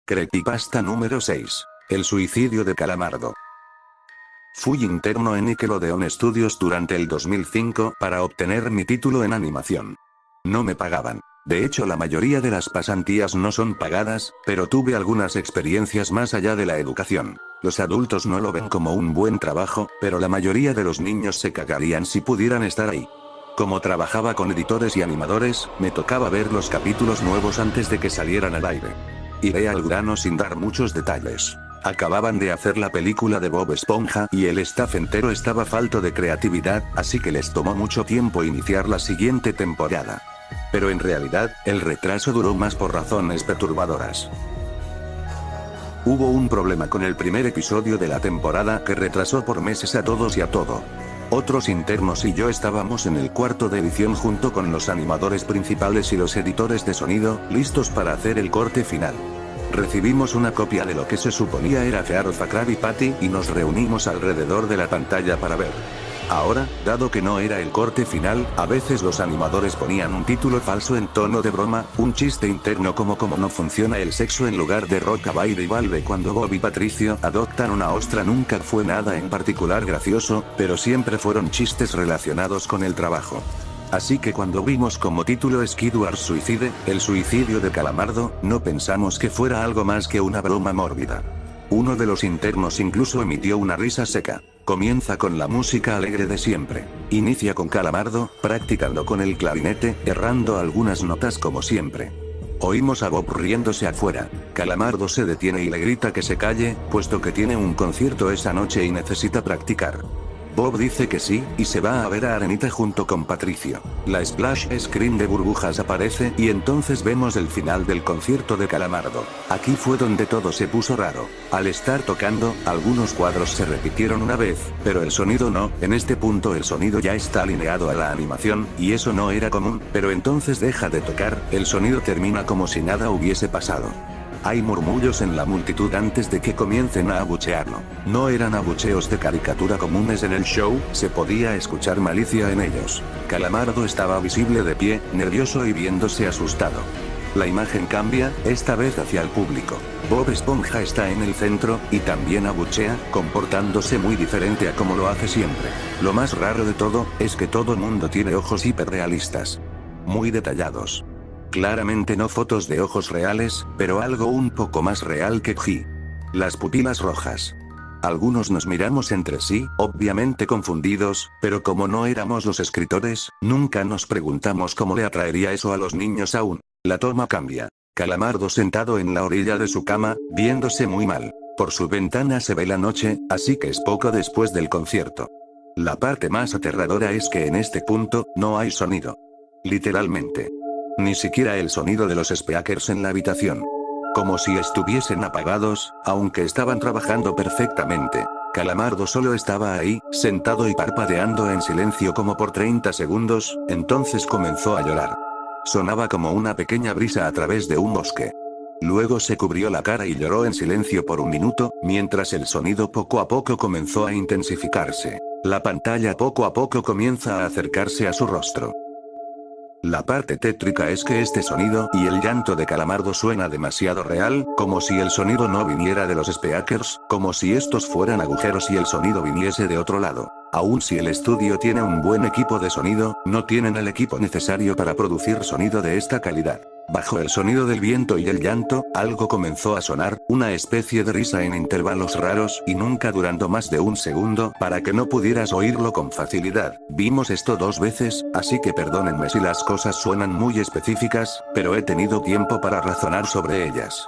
Creepypasta número 6. El suicidio de Calamardo. Fui interno en Nickelodeon Studios durante el 2005 para obtener mi título en animación. No me pagaban. De hecho, la mayoría de las pasantías no son pagadas, pero tuve algunas experiencias más allá de la educación. Los adultos no lo ven como un buen trabajo, pero la mayoría de los niños se cagarían si pudieran estar ahí. Como trabajaba con editores y animadores, me tocaba ver los capítulos nuevos antes de que salieran al aire. Iré al grano sin dar muchos detalles. Acababan de hacer la película de Bob Esponja y el staff entero estaba falto de creatividad, así que les tomó mucho tiempo iniciar la siguiente temporada. Pero en realidad, el retraso duró más por razones perturbadoras. Hubo un problema con el primer episodio de la temporada que retrasó por meses a todos y a todo. Otros internos y yo estábamos en el cuarto de edición junto con los animadores principales y los editores de sonido, listos para hacer el corte final. Recibimos una copia de lo que se suponía era Fear of a Krabby Patty y nos reunimos alrededor de la pantalla para ver. Ahora, dado que no era el corte final, a veces los animadores ponían un título falso en tono de broma, un chiste interno como no funciona el sexo en lugar de Rockabye Valve cuando Bob y Patricio adoptan una ostra. Nunca fue nada en particular gracioso, pero siempre fueron chistes relacionados con el trabajo. Así que cuando vimos como título Squidward Suicide, el suicidio de Calamardo, no pensamos que fuera algo más que una broma mórbida. Uno de los internos incluso emitió una risa seca. Comienza con la música alegre de siempre. Inicia con Calamardo, practicando con el clarinete, errando algunas notas como siempre. Oímos a Bob riéndose afuera. Calamardo se detiene y le grita que se calle, puesto que tiene un concierto esa noche y necesita practicar. Bob dice que sí, y se va a ver a Arenita junto con Patricio. La splash screen de burbujas aparece y entonces vemos el final del concierto de Calamardo. Aquí fue donde todo se puso raro. Al estar tocando, algunos cuadros se repitieron una vez, pero el sonido no. En este punto el sonido ya está alineado a la animación, y eso no era común, pero entonces deja de tocar, el sonido termina como si nada hubiese pasado. Hay murmullos en la multitud antes de que comiencen a abuchearlo. No eran abucheos de caricatura comunes en el show, se podía escuchar malicia en ellos. Calamardo estaba visible de pie, nervioso y viéndose asustado. La imagen cambia, esta vez hacia el público. Bob Esponja está en el centro, y también abuchea, comportándose muy diferente a como lo hace siempre. Lo más raro de todo, es que todo mundo tiene ojos hiperrealistas. Muy detallados. Claramente no fotos de ojos reales, pero algo un poco más real que G. Las pupilas rojas. Algunos nos miramos entre sí, obviamente confundidos, pero como no éramos los escritores, nunca nos preguntamos cómo le atraería eso a los niños aún. La toma cambia. Calamardo sentado en la orilla de su cama, viéndose muy mal. Por su ventana se ve la noche, así que es poco después del concierto. La parte más aterradora es que en este punto, no hay sonido. Literalmente. Ni siquiera el sonido de los speakers en la habitación. Como si estuviesen apagados, aunque estaban trabajando perfectamente. Calamardo solo estaba ahí, sentado y parpadeando en silencio como por 30 segundos, entonces comenzó a llorar. Sonaba como una pequeña brisa a través de un bosque. Luego se cubrió la cara y lloró en silencio por un minuto, mientras el sonido poco a poco comenzó a intensificarse. La pantalla poco a poco comienza a acercarse a su rostro. La parte tétrica es que este sonido y el llanto de Calamardo suena demasiado real, como si el sonido no viniera de los speakers, como si estos fueran agujeros y el sonido viniese de otro lado. Aun si el estudio tiene un buen equipo de sonido, no tienen el equipo necesario para producir sonido de esta calidad. Bajo el sonido del viento y el llanto, algo comenzó a sonar, una especie de risa en intervalos raros y nunca durando más de un segundo, para que no pudieras oírlo con facilidad. Vimos esto 2 veces, así que perdónenme si las cosas suenan muy específicas, pero he tenido tiempo para razonar sobre ellas.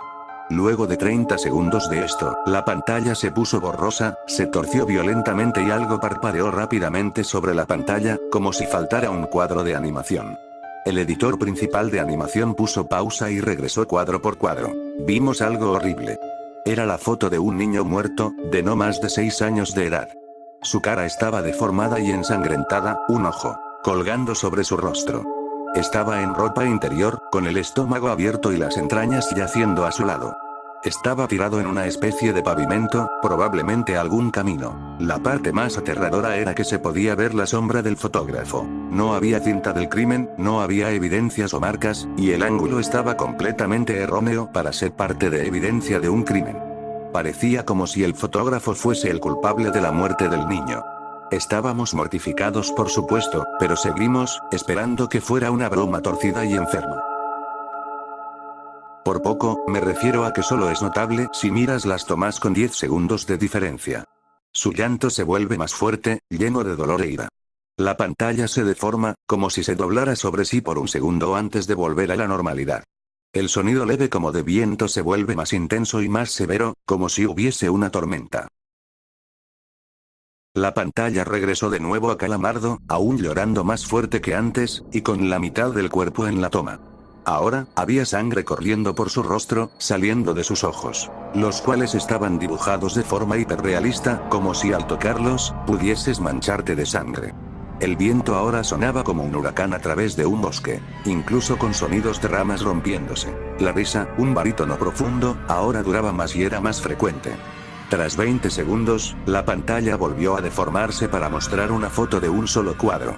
Luego de 30 segundos de esto, la pantalla se puso borrosa, se torció violentamente y algo parpadeó rápidamente sobre la pantalla, como si faltara un cuadro de animación. El editor principal de animación puso pausa y regresó cuadro por cuadro. Vimos algo horrible. Era la foto de un niño muerto, de no más de 6 años de edad. Su cara estaba deformada y ensangrentada, un ojo colgando sobre su rostro. Estaba en ropa interior, con el estómago abierto y las entrañas yaciendo a su lado. Estaba tirado en una especie de pavimento, probablemente algún camino. La parte más aterradora era que se podía ver la sombra del fotógrafo. No había cinta del crimen, no había evidencias o marcas, y el ángulo estaba completamente erróneo para ser parte de evidencia de un crimen. Parecía como si el fotógrafo fuese el culpable de la muerte del niño. Estábamos mortificados, por supuesto, pero seguimos, esperando que fuera una broma torcida y enferma. Por poco, me refiero a que solo es notable si miras las tomas con 10 segundos de diferencia. Su llanto se vuelve más fuerte, lleno de dolor e ira. La pantalla se deforma, como si se doblara sobre sí por un segundo antes de volver a la normalidad. El sonido leve como de viento se vuelve más intenso y más severo, como si hubiese una tormenta. La pantalla regresó de nuevo a Calamardo, aún llorando más fuerte que antes, y con la mitad del cuerpo en la toma. Ahora, había sangre corriendo por su rostro, saliendo de sus ojos, los cuales estaban dibujados de forma hiperrealista, como si al tocarlos, pudieses mancharte de sangre. El viento ahora sonaba como un huracán a través de un bosque, incluso con sonidos de ramas rompiéndose. La risa, un barítono profundo, ahora duraba más y era más frecuente. Tras 20 segundos, la pantalla volvió a deformarse para mostrar una foto de un solo cuadro.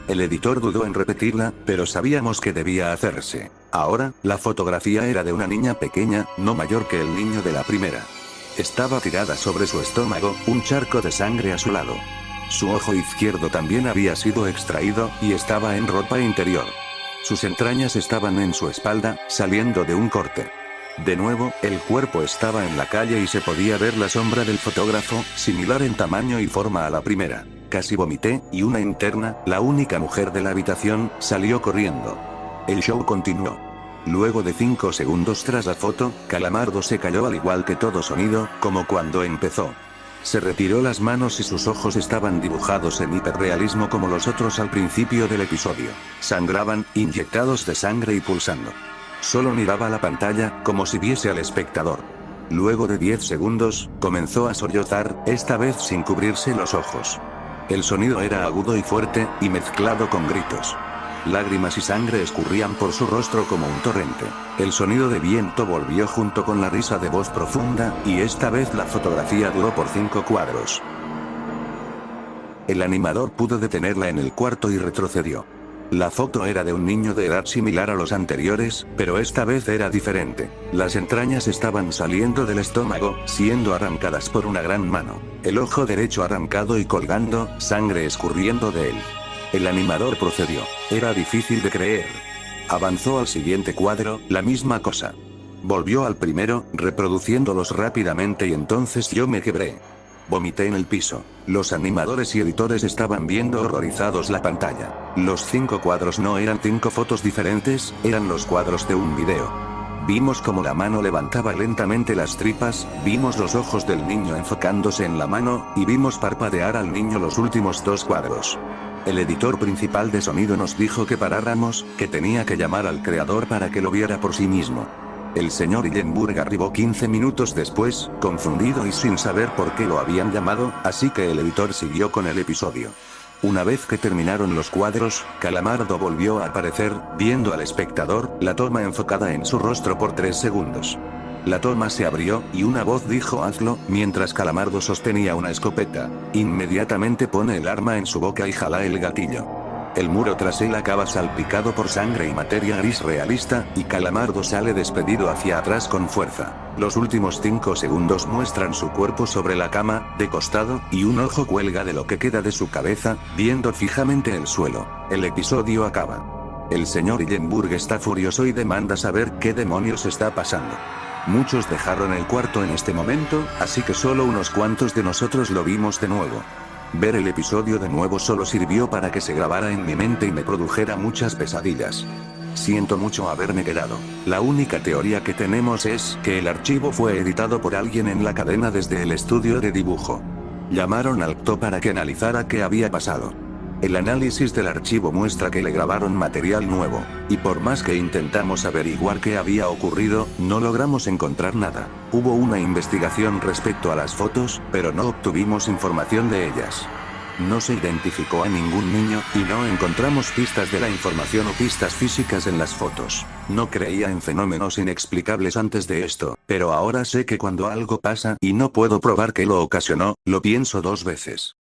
El editor dudó en repetirla, pero sabíamos que debía hacerse. Ahora, la fotografía era de una niña pequeña, no mayor que el niño de la primera. Estaba tirada sobre su estómago, un charco de sangre a su lado. Su ojo izquierdo también había sido extraído, y estaba en ropa interior. Sus entrañas estaban en su espalda, saliendo de un corte. De nuevo, el cuerpo estaba en la calle y se podía ver la sombra del fotógrafo, similar en tamaño y forma a la primera. Casi vomité, y una interna, la única mujer de la habitación, salió corriendo. El show continuó. Luego de 5 segundos tras la foto, Calamardo se cayó al igual que todo sonido, como cuando empezó. Se retiró las manos y sus ojos estaban dibujados en hiperrealismo como los otros al principio del episodio. Sangraban, inyectados de sangre y pulsando. Solo miraba la pantalla, como si viese al espectador. Luego de 10 segundos, comenzó a sollozar, esta vez sin cubrirse los ojos. El sonido era agudo y fuerte, y mezclado con gritos. Lágrimas y sangre escurrían por su rostro como un torrente. El sonido de viento volvió junto con la risa de voz profunda, y esta vez la fotografía duró por 5 cuadros. El animador pudo detenerla en el cuarto y retrocedió. La foto era de un niño de edad similar a los anteriores, pero esta vez era diferente. Las entrañas estaban saliendo del estómago, siendo arrancadas por una gran mano. El ojo derecho arrancado y colgando, sangre escurriendo de él. El animador procedió. Era difícil de creer. Avanzó al siguiente cuadro, la misma cosa. Volvió al primero, reproduciéndolos rápidamente y entonces yo me quebré. Vomité en el piso. Los animadores y editores estaban viendo horrorizados la pantalla. Los 5 cuadros no eran 5 fotos diferentes, eran los cuadros de un video. Vimos cómo la mano levantaba lentamente las tripas, vimos los ojos del niño enfocándose en la mano, y vimos parpadear al niño los últimos 2 cuadros. El editor principal de sonido nos dijo que paráramos, que tenía que llamar al creador para que lo viera por sí mismo. El señor Hillenburg arribó 15 minutos después, confundido y sin saber por qué lo habían llamado, así que el editor siguió con el episodio. Una vez que terminaron los cuadros, Calamardo volvió a aparecer, viendo al espectador, la toma enfocada en su rostro por 3 segundos. La toma se abrió, y una voz dijo hazlo, mientras Calamardo sostenía una escopeta. Inmediatamente pone el arma en su boca y jala el gatillo. El muro tras él acaba salpicado por sangre y materia gris realista, y Calamardo sale despedido hacia atrás con fuerza. Los últimos 5 segundos muestran su cuerpo sobre la cama, de costado, y un ojo cuelga de lo que queda de su cabeza, viendo fijamente el suelo. El episodio acaba. El señor Hillenburg está furioso y demanda saber qué demonios está pasando. Muchos dejaron el cuarto en este momento, así que solo unos cuantos de nosotros lo vimos de nuevo. Ver el episodio de nuevo solo sirvió para que se grabara en mi mente y me produjera muchas pesadillas. Siento mucho haberme quedado. La única teoría que tenemos es que el archivo fue editado por alguien en la cadena desde el estudio de dibujo. Llamaron al CTO para que analizara qué había pasado. El análisis del archivo muestra que le grabaron material nuevo, y por más que intentamos averiguar qué había ocurrido, no logramos encontrar nada. Hubo una investigación respecto a las fotos, pero no obtuvimos información de ellas. No se identificó a ningún niño, y no encontramos pistas de la información o pistas físicas en las fotos. No creía en fenómenos inexplicables antes de esto, pero ahora sé que cuando algo pasa y no puedo probar que lo ocasionó, lo pienso dos veces.